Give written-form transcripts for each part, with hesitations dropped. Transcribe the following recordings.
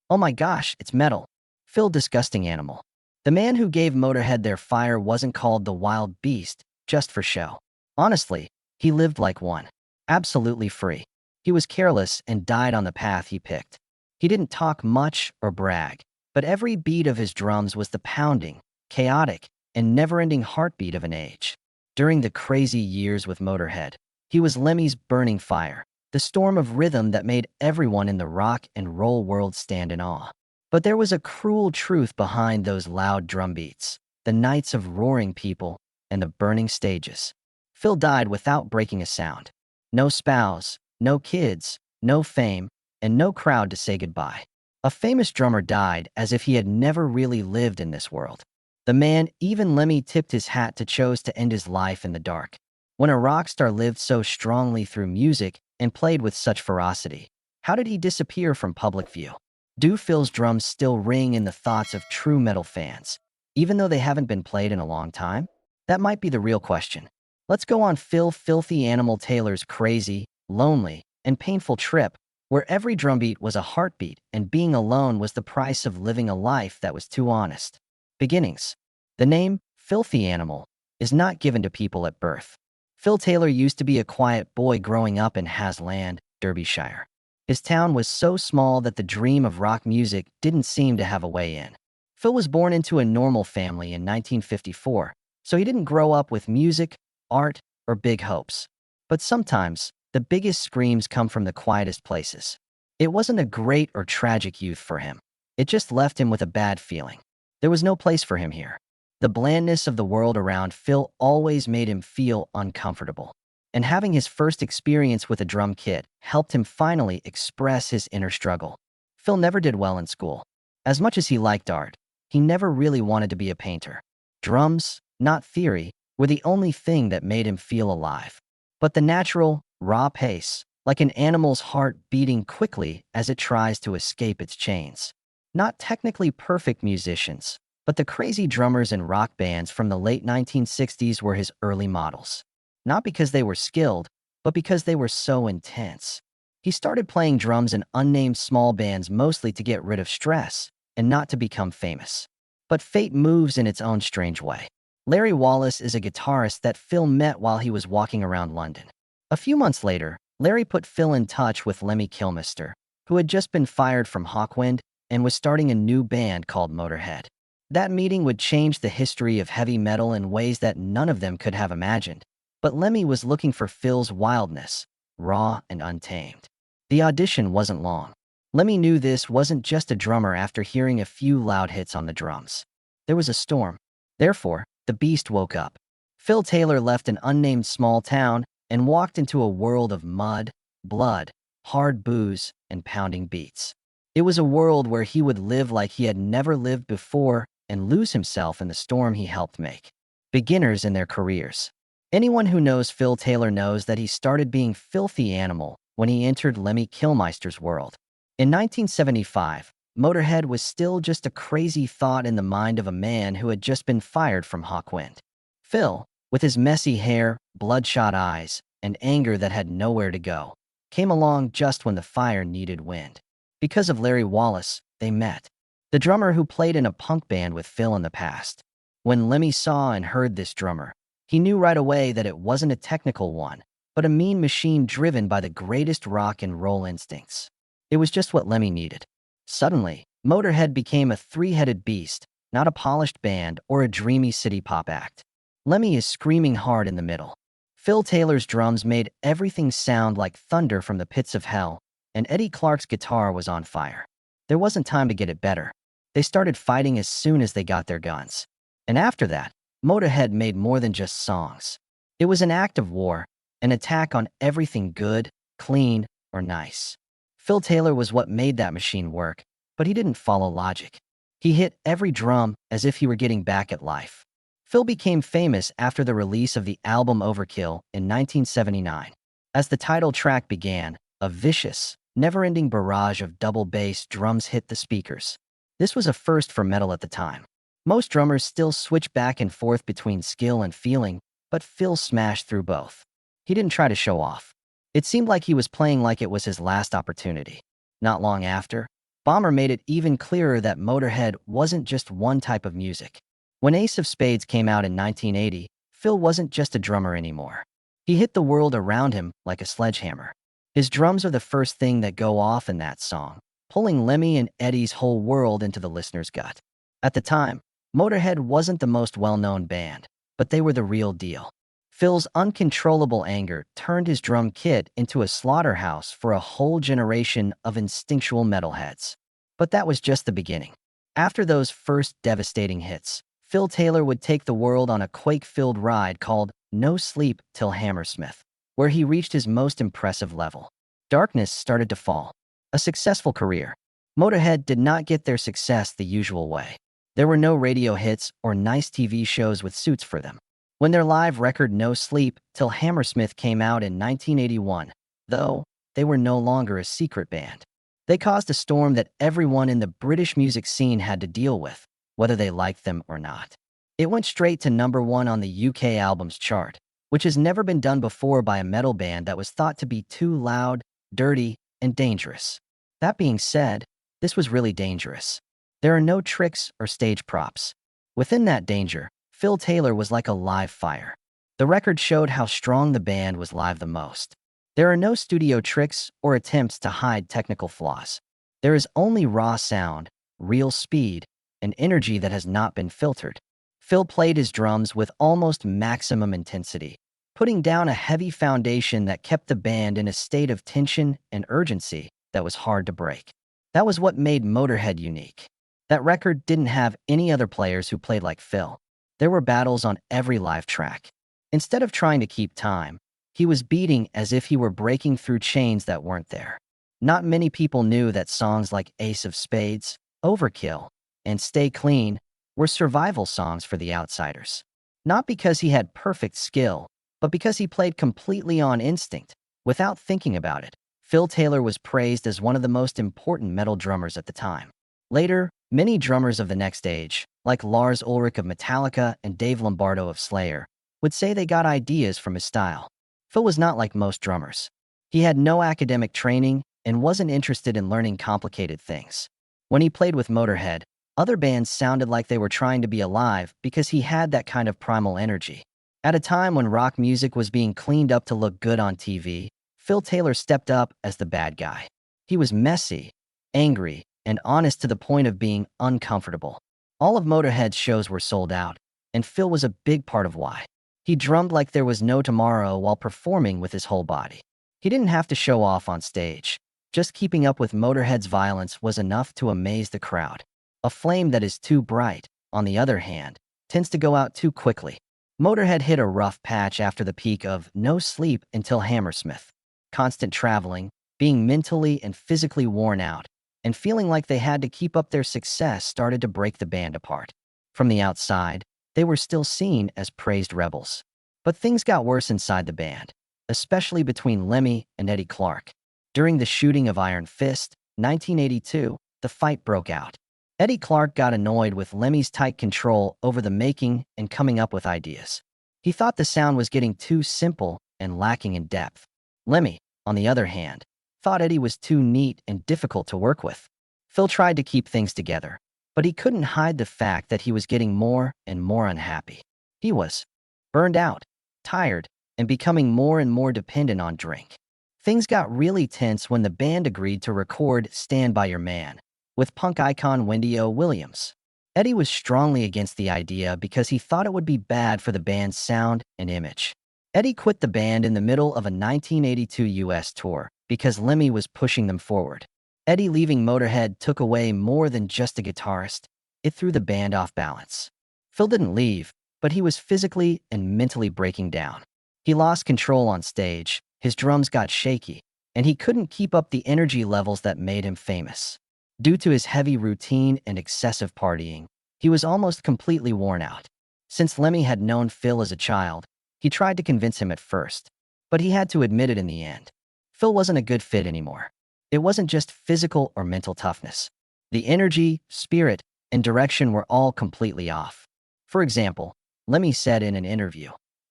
Oh my gosh, it's metal. Phil Disgusting Animal. The man who gave Motörhead their fire wasn't called the wild beast just for show. Honestly, he lived like one. Absolutely free. He was careless and died on the path he picked. He didn't talk much or brag, but every beat of his drums was the pounding, chaotic, and never-ending heartbeat of an age. During the crazy years with Motörhead, he was Lemmy's burning fire, the storm of rhythm that made everyone in the rock and roll world stand in awe. But there was a cruel truth behind those loud drum beats, the nights of roaring people, and the burning stages. Phil died without breaking a sound. No spouse, no kids, no fame, and no crowd to say goodbye. A famous drummer died as if he had never really lived in this world. The man even Lemmy tipped his hat to chose to end his life in the dark. When a rock star lived so strongly through music and played with such ferocity, how did he disappear from public view? Do Phil's drums still ring in the thoughts of true metal fans, even though they haven't been played in a long time? That might be the real question. Let's go on Philthy Animal Taylor's crazy, lonely, and painful trip, where every drumbeat was a heartbeat and being alone was the price of living a life that was too honest. Beginnings. The name, Philthy Animal, is not given to people at birth. Phil Taylor used to be a quiet boy growing up in Hasland, Derbyshire. His town was so small that the dream of rock music didn't seem to have a way in. Phil was born into a normal family in 1954, so he didn't grow up with music, art, or big hopes. But sometimes, the biggest screams come from the quietest places. It wasn't a great or tragic youth for him. It just left him with a bad feeling. There was no place for him here. The blandness of the world around Phil always made him feel uncomfortable. And having his first experience with a drum kit helped him finally express his inner struggle. Phil never did well in school. As much as he liked art, he never really wanted to be a painter. Drums, not theory, were the only thing that made him feel alive. But the natural, raw pace, like an animal's heart beating quickly as it tries to escape its chains. Not technically perfect musicians, but the crazy drummers in rock bands from the late 1960s were his early models. Not because they were skilled, but because they were so intense. He started playing drums in unnamed small bands mostly to get rid of stress and not to become famous. But fate moves in its own strange way. Larry Wallace is a guitarist that Phil met while he was walking around London. A few months later, Larry put Phil in touch with Lemmy Kilmister, who had just been fired from Hawkwind and was starting a new band called Motörhead. That meeting would change the history of heavy metal in ways that none of them could have imagined. But Lemmy was looking for Phil's wildness, raw and untamed. The audition wasn't long. Lemmy knew this wasn't just a drummer after hearing a few loud hits on the drums. There was a storm. Therefore, the beast woke up. Phil Taylor left an unnamed small town and walked into a world of mud, blood, hard booze, and pounding beats. It was a world where he would live like he had never lived before and lose himself in the storm he helped make. Beginners in their careers. Anyone who knows Phil Taylor knows that he started being Philthy Animal when he entered Lemmy Kilmister's world. In 1975, Motörhead was still just a crazy thought in the mind of a man who had just been fired from Hawkwind. Phil, with his messy hair, bloodshot eyes, and anger that had nowhere to go, came along just when the fire needed wind. Because of Larry Wallace, they met. The drummer who played in a punk band with Phil in the past. When Lemmy saw and heard this drummer, he knew right away that it wasn't a technical one, but a mean machine driven by the greatest rock and roll instincts. It was just what Lemmy needed. Suddenly, Motörhead became a three-headed beast, not a polished band or a dreamy city pop act. Lemmy is screaming hard in the middle. Phil Taylor's drums made everything sound like thunder from the pits of hell, and Eddie Clarke's guitar was on fire. There wasn't time to get it better. They started fighting as soon as they got their guns. And after that, Motörhead made more than just songs. It was an act of war, an attack on everything good, clean, or nice. Phil Taylor was what made that machine work, but he didn't follow logic. He hit every drum as if he were getting back at life. Phil became famous after the release of the album Overkill in 1979. As the title track began, a vicious, never-ending barrage of double bass drums hit the speakers. This was a first for metal at the time. Most drummers still switch back and forth between skill and feeling, but Phil smashed through both. He didn't try to show off. It seemed like he was playing like it was his last opportunity. Not long after, Bomber made it even clearer that Motörhead wasn't just one type of music. When Ace of Spades came out in 1980, Phil wasn't just a drummer anymore. He hit the world around him like a sledgehammer. His drums are the first thing that go off in that song, pulling Lemmy and Eddie's whole world into the listener's gut. At the time, Motörhead wasn't the most well-known band, but they were the real deal. Phil's uncontrollable anger turned his drum kit into a slaughterhouse for a whole generation of instinctual metalheads. But that was just the beginning. After those first devastating hits, Phil Taylor would take the world on a quake-filled ride called No Sleep Till Hammersmith, where he reached his most impressive level. Darkness started to fall. A successful career. Motörhead did not get their success the usual way. There were no radio hits or nice TV shows with suits for them. When their live record No Sleep Till Hammersmith came out in 1981, though, they were no longer a secret band. They caused a storm that everyone in the British music scene had to deal with, whether they liked them or not. It went straight to #1 on the UK albums chart, which has never been done before by a metal band that was thought to be too loud, dirty, and dangerous. That being said, this was really dangerous. There are no tricks or stage props. Within that danger, Phil Taylor was like a live fire. The record showed how strong the band was live the most. There are no studio tricks or attempts to hide technical flaws. There is only raw sound, real speed, and energy that has not been filtered. Phil played his drums with almost maximum intensity, putting down a heavy foundation that kept the band in a state of tension and urgency that was hard to break. That was what made Motörhead unique. That record didn't have any other players who played like Phil. There were battles on every live track. Instead of trying to keep time, he was beating as if he were breaking through chains that weren't there. Not many people knew that songs like Ace of Spades, Overkill, and Stay Clean were survival songs for the outsiders. Not because he had perfect skill, but because he played completely on instinct, without thinking about it. Phil Taylor was praised as one of the most important metal drummers at the time. Later, many drummers of the next age, like Lars Ulrich of Metallica and Dave Lombardo of Slayer, would say they got ideas from his style. Phil was not like most drummers. He had no academic training and wasn't interested in learning complicated things. When he played with Motörhead, other bands sounded like they were trying to be alive because he had that kind of primal energy. At a time when rock music was being cleaned up to look good on TV, Phil Taylor stepped up as the bad guy. He was messy, angry, and honest to the point of being uncomfortable. All of Motörhead's shows were sold out, and Phil was a big part of why. He drummed like there was no tomorrow while performing with his whole body. He didn't have to show off on stage. Just keeping up with Motörhead's violence was enough to amaze the crowd. A flame that is too bright, on the other hand, tends to go out too quickly. Motörhead hit a rough patch after the peak of No Sleep Until Hammersmith. Constant traveling, being mentally and physically worn out, and feeling like they had to keep up their success started to break the band apart. From the outside, they were still seen as praised rebels. But things got worse inside the band, especially between Lemmy and Eddie Clarke. During the shooting of Iron Fist, 1982, the fight broke out. Eddie Clarke got annoyed with Lemmy's tight control over the making and coming up with ideas. He thought the sound was getting too simple and lacking in depth. Lemmy, on the other hand, thought Eddie was too neat and difficult to work with. Phil tried to keep things together, but he couldn't hide the fact that he was getting more and more unhappy. He was burned out, tired, and becoming more and more dependent on drink. Things got really tense when the band agreed to record Stand By Your Man with punk icon Wendy O. Williams. Eddie was strongly against the idea because he thought it would be bad for the band's sound and image. Eddie quit the band in the middle of a 1982 US tour because Lemmy was pushing them forward. Eddie leaving Motörhead took away more than just a guitarist. It threw the band off balance. Phil didn't leave, but he was physically and mentally breaking down. He lost control on stage, his drums got shaky, and he couldn't keep up the energy levels that made him famous. Due to his heavy routine and excessive partying, he was almost completely worn out. Since Lemmy had known Phil as a child, he tried to convince him at first, but he had to admit it in the end. Phil wasn't a good fit anymore. It wasn't just physical or mental toughness. The energy, spirit, and direction were all completely off. For example, Lemmy said in an interview,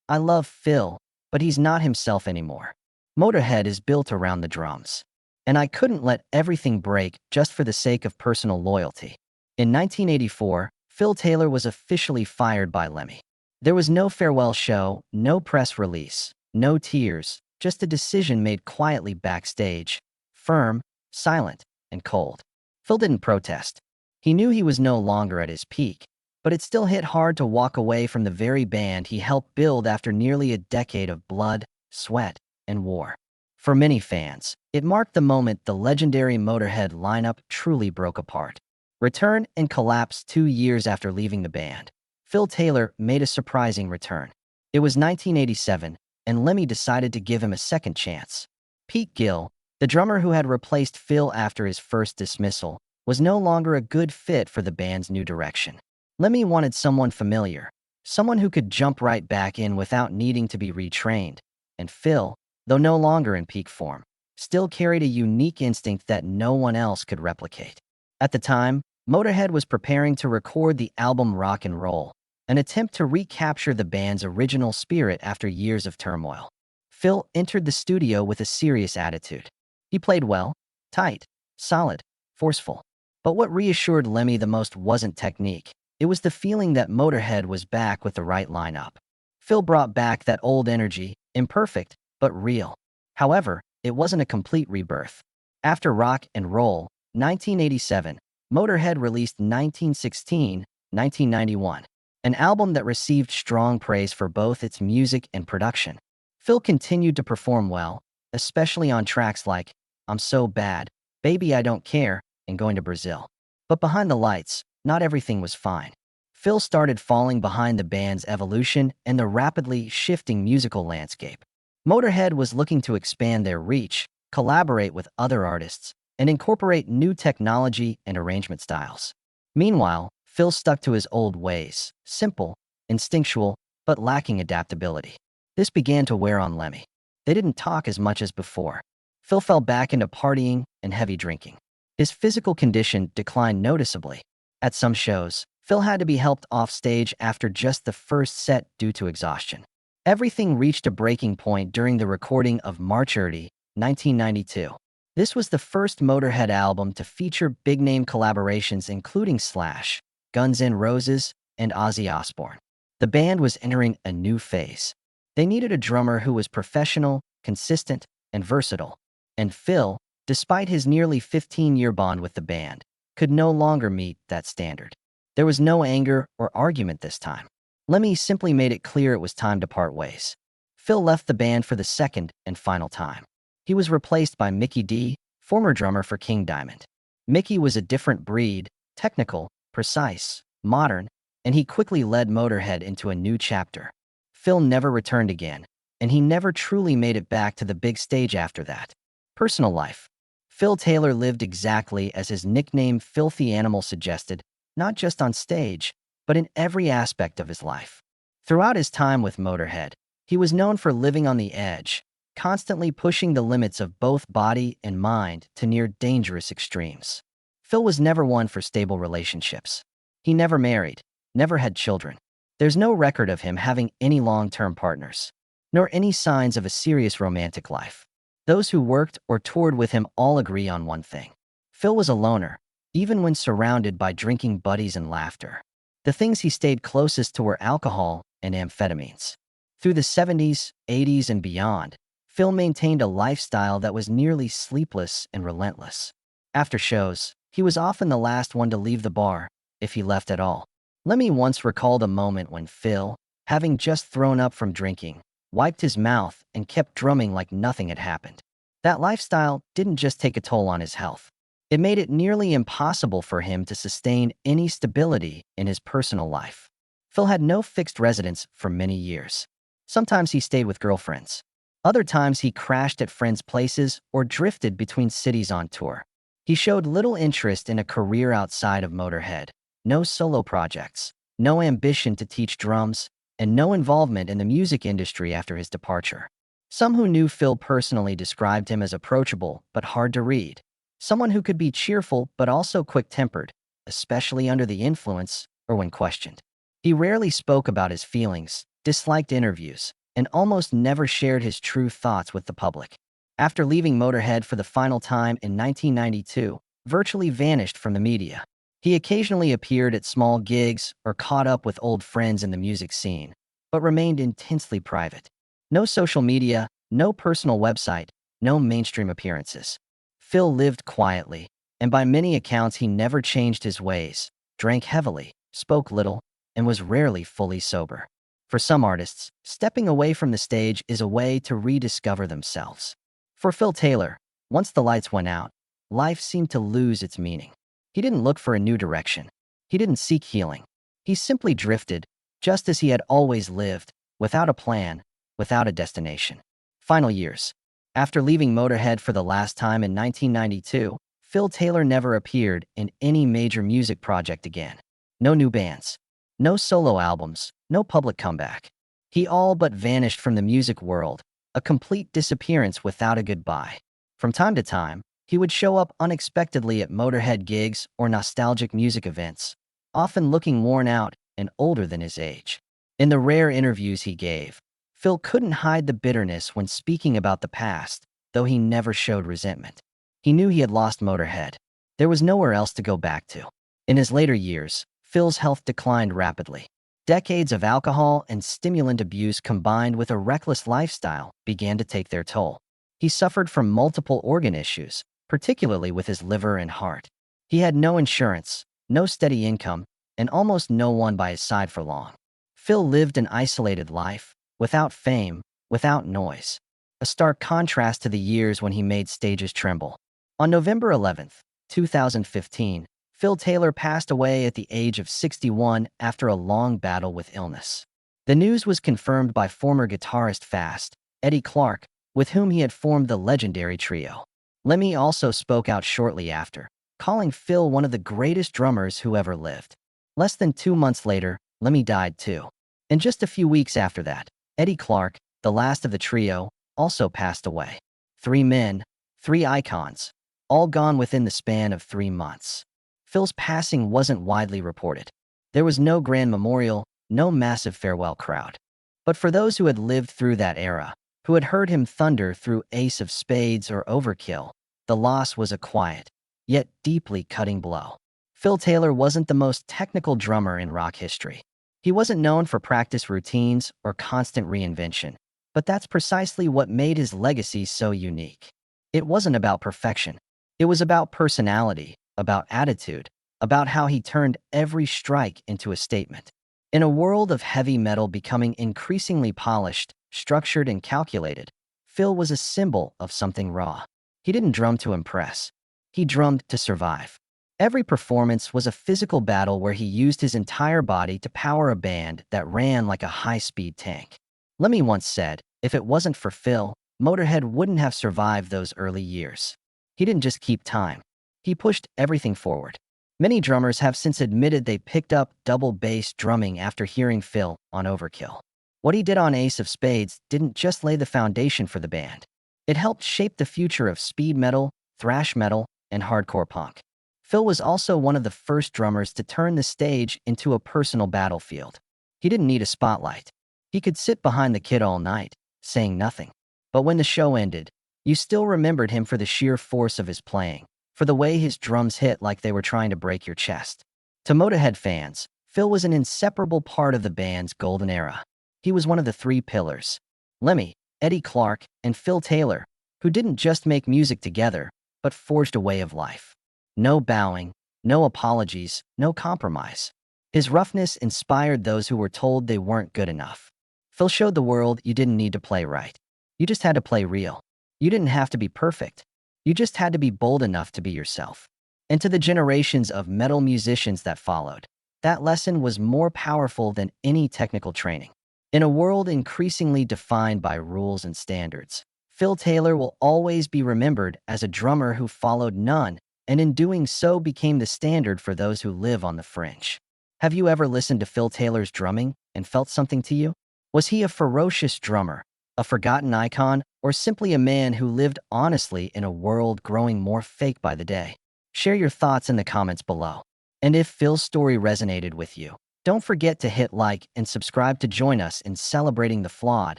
"I love Phil, but he's not himself anymore. Motörhead is built around the drums. and I couldn't let everything break just for the sake of personal loyalty. In 1984, Phil Taylor was officially fired by Lemmy. There was no farewell show, no press release, no tears, just a decision made quietly backstage, firm, silent, and cold. Phil didn't protest. He knew he was no longer at his peak, but it still hit hard to walk away from the very band he helped build after nearly a decade of blood, sweat, and war. For many fans, it marked the moment the legendary Motörhead lineup truly broke apart. Return and collapse 2 years after leaving the band. Phil Taylor made a surprising return. It was 1987, and Lemmy decided to give him a second chance. Pete Gill, the drummer who had replaced Phil after his first dismissal, was no longer a good fit for the band's new direction. Lemmy wanted someone familiar, someone who could jump right back in without needing to be retrained, and Phil, though no longer in peak form, still carried a unique instinct that no one else could replicate. At the time, Motörhead was preparing to record the album Rock and Roll, an attempt to recapture the band's original spirit after years of turmoil. Phil entered the studio with a serious attitude. He played well, tight, solid, forceful. But what reassured Lemmy the most wasn't technique. It was the feeling that Motörhead was back with the right lineup. Phil brought back that old energy, imperfect, but real. However, it wasn't a complete rebirth. After Rock and Roll, 1987, Motörhead released 1991, an album that received strong praise for both its music and production. Phil continued to perform well, especially on tracks like I'm So Bad, Baby I Don't Care, and Going to Brazil. But behind the lights, not everything was fine. Phil started falling behind the band's evolution and the rapidly shifting musical landscape. Motörhead was looking to expand their reach, collaborate with other artists, and incorporate new technology and arrangement styles. Meanwhile, Phil stuck to his old ways, simple, instinctual, but lacking adaptability. This began to wear on Lemmy. They didn't talk as much as before. Phil fell back into partying and heavy drinking. His physical condition declined noticeably. At some shows, Phil had to be helped off stage after just the first set due to exhaustion. Everything reached a breaking point during the recording of Motörhead, 1992. This was the first Motörhead album to feature big-name collaborations including Slash, Guns N' Roses, and Ozzy Osbourne. The band was entering a new phase. They needed a drummer who was professional, consistent, and versatile. And Phil, despite his nearly 15-year bond with the band, could no longer meet that standard. There was no anger or argument this time. Lemmy simply made it clear it was time to part ways. Phil left the band for the second and final time. He was replaced by Mikkey Dee, former drummer for King Diamond. Mikkey was a different breed, technical, precise, modern, and he quickly led Motörhead into a new chapter. Phil never returned again, and he never truly made it back to the big stage after that. Personal life. Phil Taylor lived exactly as his nickname Philthy Animal suggested, not just on stage, but in every aspect of his life. Throughout his time with Motörhead, he was known for living on the edge, constantly pushing the limits of both body and mind to near dangerous extremes. Phil was never one for stable relationships. He never married, never had children. There's no record of him having any long-term partners, nor any signs of a serious romantic life. Those who worked or toured with him all agree on one thing. Phil was a loner, even when surrounded by drinking buddies and laughter. The things he stayed closest to were alcohol and amphetamines. Through the 70s, 80s, and beyond, Phil maintained a lifestyle that was nearly sleepless and relentless. After shows, he was often the last one to leave the bar, if he left at all. Lemmy once recalled a moment when Phil, having just thrown up from drinking, wiped his mouth and kept drumming like nothing had happened. That lifestyle didn't just take a toll on his health. It made it nearly impossible for him to sustain any stability in his personal life. Phil had no fixed residence for many years. Sometimes he stayed with girlfriends. Other times he crashed at friends' places or drifted between cities on tour. He showed little interest in a career outside of Motörhead, no solo projects, no ambition to teach drums, and no involvement in the music industry after his departure. Some who knew Phil personally described him as approachable but hard to read, someone who could be cheerful but also quick-tempered, especially under the influence or when questioned. He rarely spoke about his feelings, disliked interviews, and almost never shared his true thoughts with the public. After leaving Motörhead for the final time in 1992, virtually vanished from the media. He occasionally appeared at small gigs or caught up with old friends in the music scene, but remained intensely private. No social media, no personal website, no mainstream appearances. Phil lived quietly, and by many accounts he never changed his ways, drank heavily, spoke little, and was rarely fully sober. For some artists, stepping away from the stage is a way to rediscover themselves. For Phil Taylor, once the lights went out, life seemed to lose its meaning. He didn't look for a new direction. He didn't seek healing. He simply drifted, just as he had always lived, without a plan, without a destination. Final years. After leaving Motörhead for the last time in 1992, Phil Taylor never appeared in any major music project again. No new bands. No solo albums. No public comeback. He all but vanished from the music world, a complete disappearance without a goodbye. From time to time, he would show up unexpectedly at Motörhead gigs or nostalgic music events, often looking worn out and older than his age. In the rare interviews he gave, Phil couldn't hide the bitterness when speaking about the past, though he never showed resentment. He knew he had lost Motörhead. There was nowhere else to go back to. In his later years, Phil's health declined rapidly. Decades of alcohol and stimulant abuse combined with a reckless lifestyle began to take their toll. He suffered from multiple organ issues, particularly with his liver and heart. He had no insurance, no steady income, and almost no one by his side for long. Phil lived an isolated life, without fame, without noise. A stark contrast to the years when he made stages tremble. On November 11th, 2015, Phil Taylor passed away at the age of 61 after a long battle with illness. The news was confirmed by former guitarist Eddie Clarke, with whom he had formed the legendary trio. Lemmy also spoke out shortly after, calling Phil one of the greatest drummers who ever lived. Less than 2 months later, Lemmy died too. And just a few weeks after that, Eddie Clarke, the last of the trio, also passed away. 3 men, 3 icons, all gone within the span of 3 months. Phil's passing wasn't widely reported. There was no grand memorial, no massive farewell crowd. But for those who had lived through that era, who had heard him thunder through Ace of Spades or Overkill, the loss was a quiet, yet deeply cutting blow. Phil Taylor wasn't the most technical drummer in rock history. He wasn't known for practice routines or constant reinvention, but that's precisely what made his legacy so unique. It wasn't about perfection. It was about personality, about attitude, about how he turned every strike into a statement. In a world of heavy metal becoming increasingly polished, structured, and calculated, Phil was a symbol of something raw. He didn't drum to impress. He drummed to survive. Every performance was a physical battle where he used his entire body to power a band that ran like a high-speed tank. Lemmy once said, if it wasn't for Phil, Motörhead wouldn't have survived those early years. He didn't just keep time. He pushed everything forward. Many drummers have since admitted they picked up double bass drumming after hearing Phil on Overkill. What he did on Ace of Spades didn't just lay the foundation for the band. It helped shape the future of speed metal, thrash metal, and hardcore punk. Phil was also one of the first drummers to turn the stage into a personal battlefield. He didn't need a spotlight. He could sit behind the kit all night, saying nothing. But when the show ended, you still remembered him for the sheer force of his playing, for the way his drums hit like they were trying to break your chest. To Motörhead fans, Phil was an inseparable part of the band's golden era. He was one of the 3 pillars: Lemmy, Eddie Clarke, and Phil Taylor, who didn't just make music together, but forged a way of life. No bowing, no apologies, no compromise. His roughness inspired those who were told they weren't good enough. Phil showed the world you didn't need to play right. You just had to play real. You didn't have to be perfect. You just had to be bold enough to be yourself. And to the generations of metal musicians that followed, that lesson was more powerful than any technical training. In a world increasingly defined by rules and standards, Phil Taylor will always be remembered as a drummer who followed none, and in doing so became the standard for those who live on the fringe. Have you ever listened to Phil Taylor's drumming and felt something to you? Was he a ferocious drummer, a forgotten icon, or simply a man who lived honestly in a world growing more fake by the day? Share your thoughts in the comments below. And if Phil's story resonated with you, don't forget to hit like and subscribe to join us in celebrating the flawed,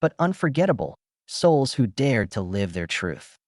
but unforgettable, souls who dared to live their truth.